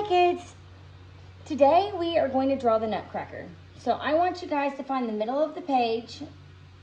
Hi kids! Today we are going to draw the Nutcracker. So I want you guys to find the middle of the page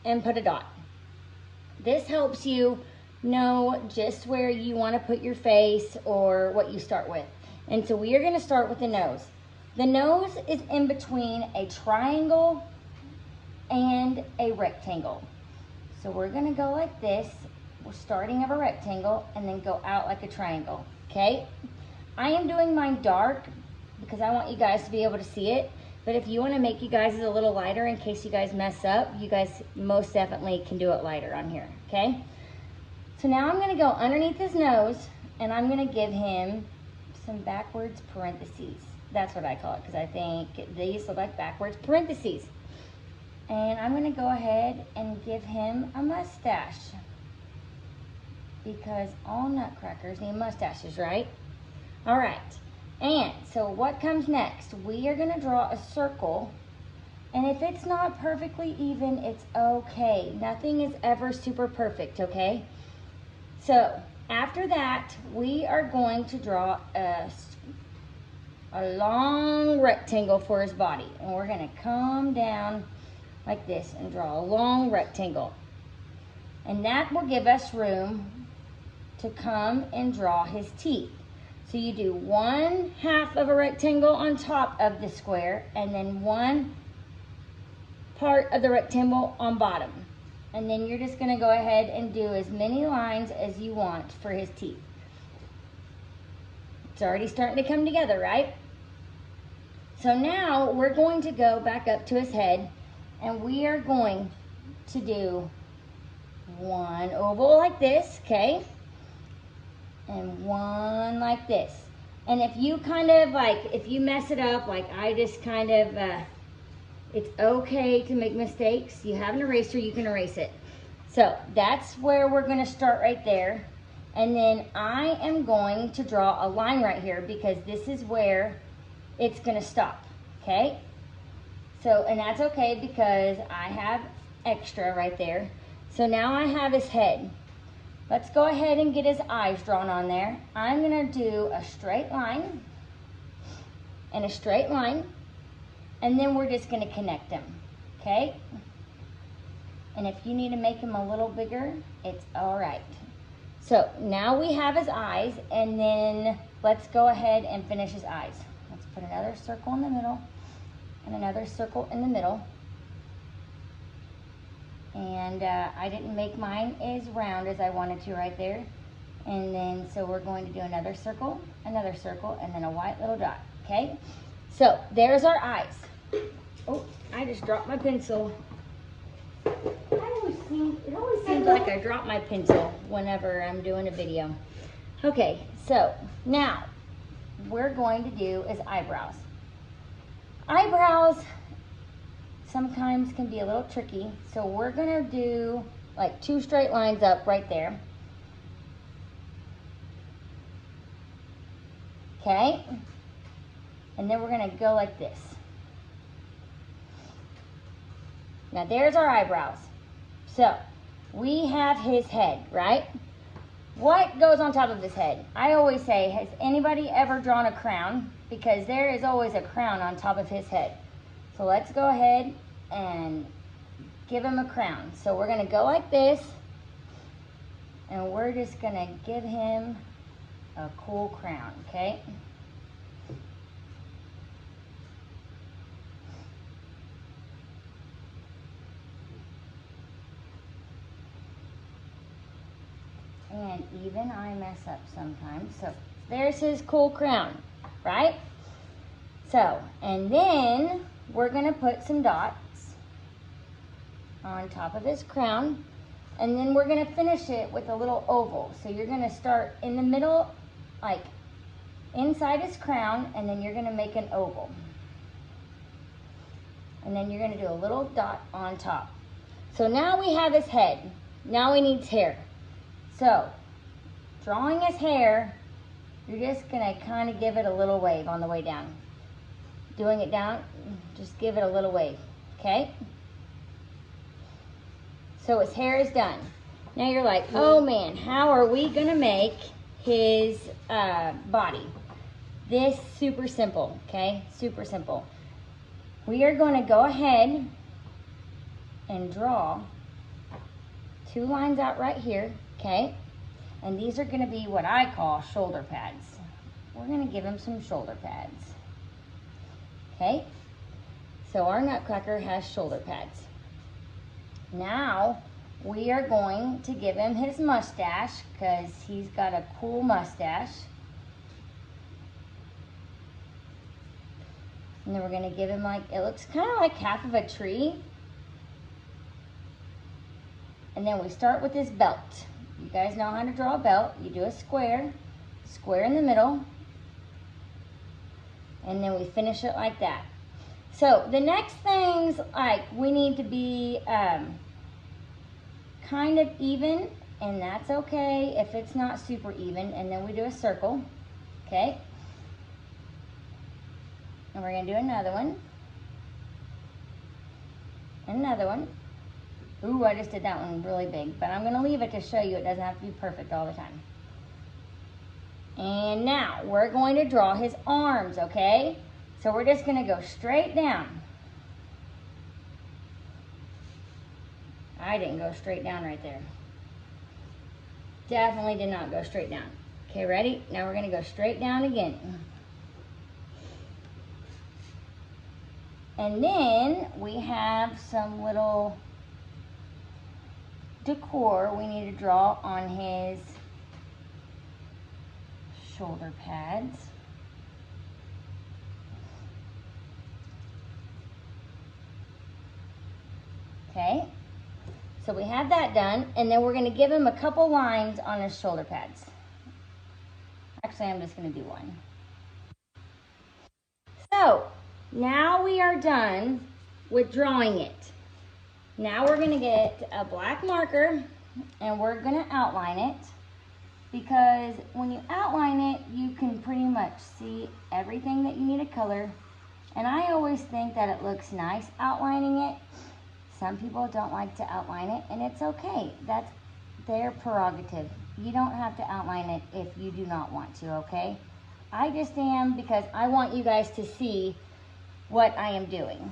and put a dot. This helps you know just where you want to put your face or what you start with. And so we are going to start with the nose. The nose is in between a triangle and a rectangle. So we're going to go like this. We're starting of a rectangle and then go out like a triangle, okay? I am doing mine dark because I want you guys to be able to see it. But if you want to make you guys a little lighter in case you guys mess up, you guys most definitely can do it lighter on here, okay? So now I'm going to go underneath his nose and I'm going to give him some backwards parentheses. That's what I call it because I think these look like backwards parentheses. And I'm going to go ahead and give him a mustache because all Nutcrackers need mustaches, right? All right, and so what comes next? We are gonna draw a circle, and if it's not perfectly even, it's okay. Nothing is ever super perfect, okay? So after that, we are going to draw a long rectangle for his body, and we're gonna come down like this and draw a long rectangle. And that will give us room to come and draw his teeth. So you do 1/2 of a rectangle on top of the square and then one part of the rectangle on bottom. And then you're just gonna go ahead and do as many lines as you want for his teeth. It's already starting to come together, right? So now we're going to go back up to his head and we are going to do one oval like this, okay? And one like this. And if you kind of if you mess it up, like I just kind of, it's okay to make mistakes. You have an eraser, you can erase it. So that's where we're gonna start right there. And then I am going to draw a line right here because this is where it's gonna stop, okay? So, and that's okay because I have extra right there. So now I have his head. Let's go ahead and get his eyes drawn on there. I'm gonna do a straight line and a straight line, and then we're just gonna connect them, okay? And if you need to make him a little bigger, it's all right. So now we have his eyes, and then let's go ahead and finish his eyes. Let's put another circle in the middle and another circle in the middle. And I didn't make mine as round as I wanted to right there. And then, so we're going to do another circle, and then a white little dot, okay? So, there's our eyes. Oh, I just dropped my pencil. It always seems like I drop my pencil whenever I'm doing a video. Okay, so now, we're going to do is eyebrows. Eyebrows sometimes can be a little tricky, so we're gonna do like 2 straight lines up right there. Okay, and then we're gonna go like this. Now there's our eyebrows. So we have his head, right? What goes on top of his head? I always say, has anybody ever drawn a crown? Because there is always a crown on top of his head. So let's go ahead and give him a crown. So we're gonna go like this, and we're just gonna give him a cool crown, okay? And even I mess up sometimes. So there's his cool crown, right? So, and then we're gonna put some dots on top of his crown, and then we're gonna finish it with a little oval. So you're gonna start in the middle, like inside his crown, and then you're gonna make an oval. And then you're gonna do a little dot on top. So now we have his head. Now we need his hair. So, drawing his hair, you're just gonna kind of give it a little wave on the way down. Doing it down, just give it a little wave, okay? So his hair is done. Now you're like, oh man, how are we gonna make his body? this super simple, okay? Super simple. We are going to go ahead and draw 2 lines out right here, okay? And these are going to be what I call shoulder pads. We're going to give him some shoulder pads, okay? So our Nutcracker has shoulder pads. Now we are going to give him his mustache because he's got a cool mustache. And then we're going to give him like, it looks kind of like half of a tree. And then we start with this belt. You guys know how to draw a belt. You do a square in the middle, and then we finish it like that. So the next things, like we need to be kind of even, and that's okay if it's not super even. And then we do a circle, okay? And we're gonna do another one. Another one. Ooh, I just did that one really big, but I'm gonna leave it to show you it doesn't have to be perfect all the time. And now we're going to draw his arms, okay? So we're just gonna go straight down. I didn't go straight down right there. Definitely did not go straight down. Okay, ready? Now we're gonna go straight down again. And then we have some little decor we need to draw on his shoulder pads. Okay, so we have that done, and then we're going to give him a couple lines on his shoulder pads. Actually, I'm just going to do one. So now we are done with drawing it. Now we're going to get a black marker and we're going to outline it, because when you outline it, you can pretty much see everything that you need to color. And I always think that it looks nice outlining it. Some people don't like to outline it, and it's okay. That's their prerogative. You don't have to outline it if you do not want to, okay? I just am, because I want you guys to see what I am doing.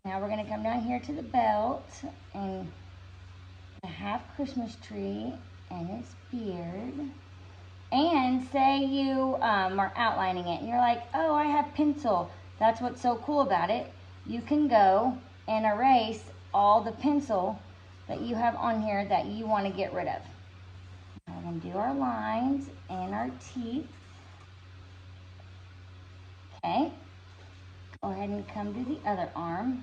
Now we're going to come down here to the belt and the half Christmas tree and his beard. And say you are outlining it and you're like, oh, I have pencil. That's what's so cool about it. You can go and erase all the pencil that you have on here that you want to get rid of. We're going to do our lines and our teeth. Okay. Go ahead and come to the other arm.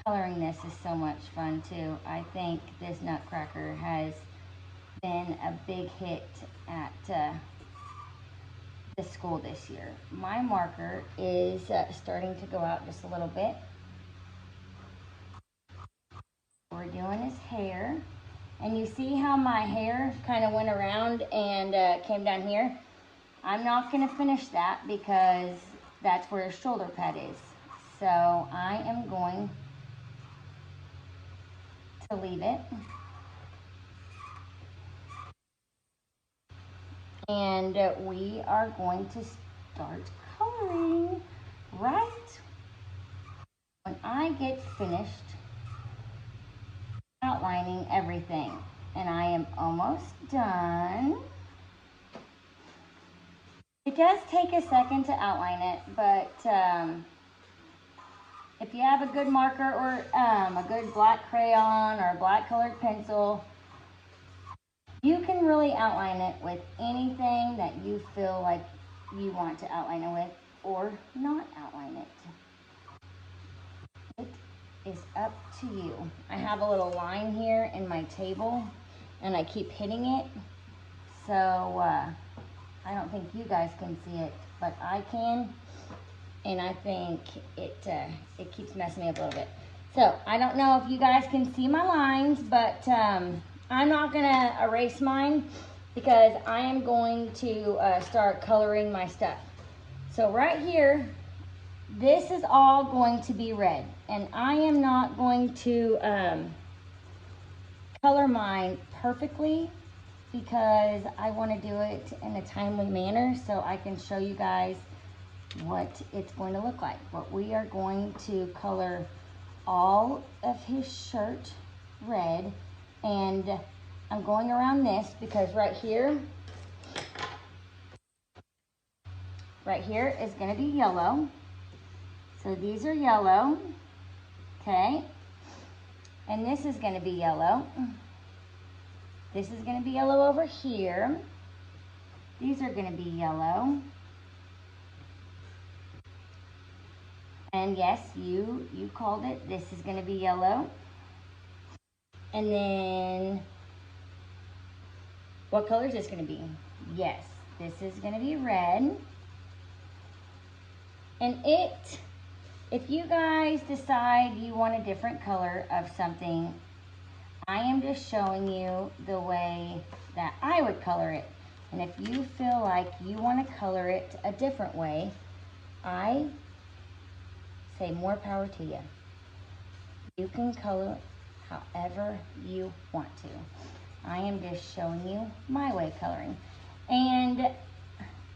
Coloring this is so much fun too. I think this Nutcracker has been a big hit at the school this year. My marker is starting to go out just a little bit. We're doing his hair, and you see how my hair kind of went around and came down here. I'm not going to finish that because that's where his shoulder pad is. So I am going to leave it. And we are going to start coloring right when I get finished outlining everything. And I am almost done. It does take a second to outline it, but if you have a good marker or a good black crayon or a black colored pencil, you can really outline it with anything that you feel like you want to outline it with, or not outline it. It is up to you. I have a little line here in my table, and I keep hitting it, so I don't think you guys can see it, but I can, and I think it keeps messing me up a little bit. So I don't know if you guys can see my lines, but I'm not gonna erase mine because I am going to start coloring my stuff. So right here, this is all going to be red, and I am not going to color mine perfectly because I want to do it in a timely manner so I can show you guys what it's going to look like. But we are going to color all of his shirt red, and I'm going around this because right here is going to be yellow. So these are yellow, okay? And this is going to be yellow. This is going to be yellow over here. These are going to be yellow. And yes, you called it. This is going to be yellow. And then, what color is this going to be? Yes, this is going to be red. And if you guys decide you want a different color of something, I am just showing you the way that I would color it. And if you feel like you want to color it a different way, I say more power to you. You can color however you want to. I am just showing you my way of coloring. And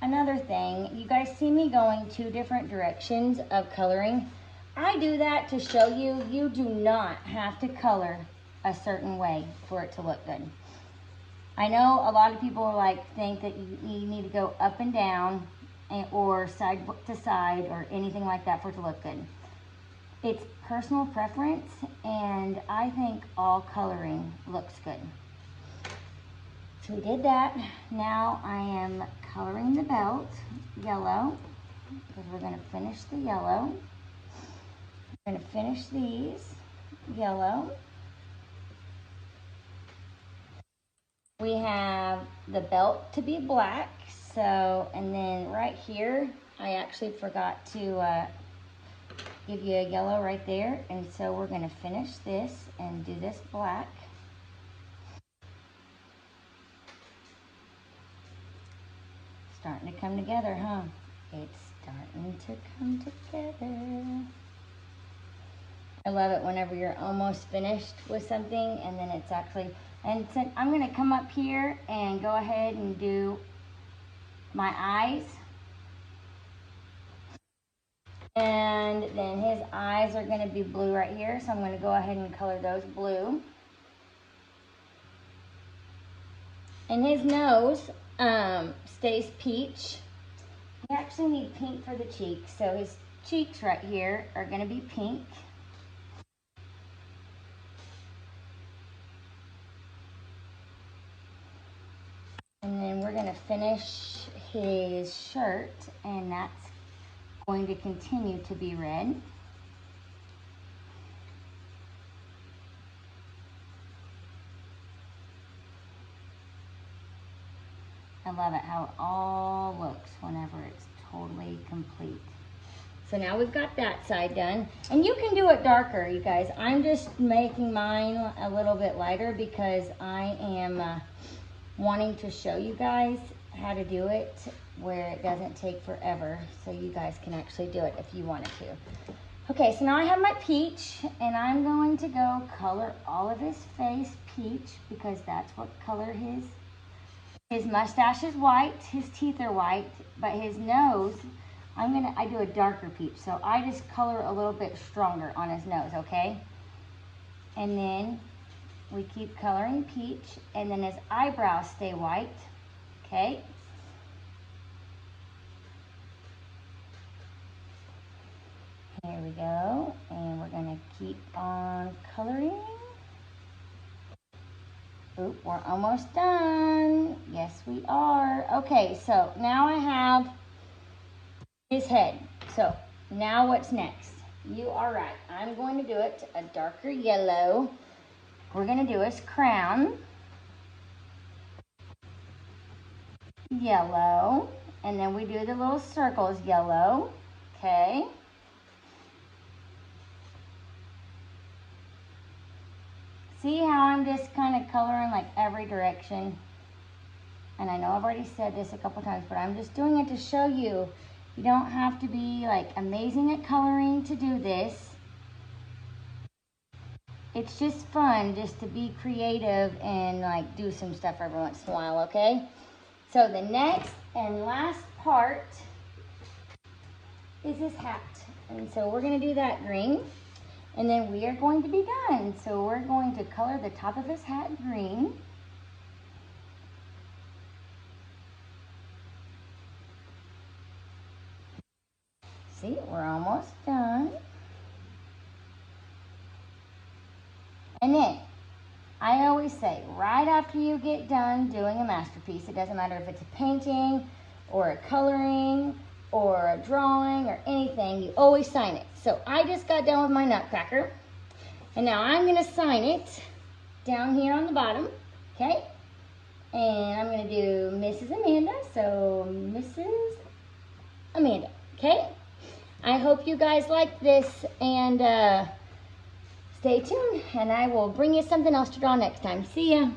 another thing, you guys see me going 2 different directions of coloring. I do that to show you, you do not have to color a certain way for it to look good. I know a lot of people think that you need to go up and down or side to side or anything like that for it to look good. It's personal preference, and I think all coloring looks good. So we did that. Now I am coloring the belt yellow because we're going to finish the yellow. We're going to finish these yellow. We have the belt to be black. So, and then right here, I actually forgot to give you a yellow right there. And so we're going to finish this and do this black. Starting to come together, huh? It's starting to come together. I love it whenever you're almost finished with something and then it's actually, and so I'm going to come up here and go ahead and do my eyes. And then his eyes are going to be blue right here, so I'm going to go ahead and color those blue. And his nose stays peach. We actually need pink for the cheeks, so his cheeks right here are going to be pink. And then we're going to finish his shirt, and that's going to continue to be red. I love it how it all looks whenever it's totally complete. So now we've got that side done. And you can do it darker, you guys. I'm just making mine a little bit lighter because I am wanting to show you guys how to do it where it doesn't take forever, so you guys can actually do it if you wanted to. Okay, so now I have my peach, and I'm going to go color all of his face peach because that's what color his mustache is white, his teeth are white, but his nose, I do a darker peach, so I just color a little bit stronger on his nose, okay? And then we keep coloring peach, and then his eyebrows stay white, okay? Here we go, and we're gonna keep on coloring. Oop, we're almost done. Yes, we are. Okay, so now I have his head. So now what's next? You are right. I'm going to do it a darker yellow. We're gonna do his crown. Yellow. And then we do the little circles yellow. Okay. See how I'm just kind of coloring like every direction? And I know I've already said this a couple times, but I'm just doing it to show you. You don't have to be like amazing at coloring to do this. it's just fun just to be creative and like do some stuff every once in a while, okay? So the next and last part is his hat. And so we're gonna do that green, and then we are going to be done. So we're going to color the top of his hat green. See, we're almost done. And then, I always say, right after you get done doing a masterpiece, it doesn't matter if it's a painting or a coloring or a drawing or anything, you always sign it. So I just got done with my Nutcracker, and now I'm gonna sign it down here on the bottom, okay? And I'm gonna do Mrs. Amanda, so Mrs. Amanda, okay? I hope you guys like this, and stay tuned, and I will bring you something else to draw next time. See ya.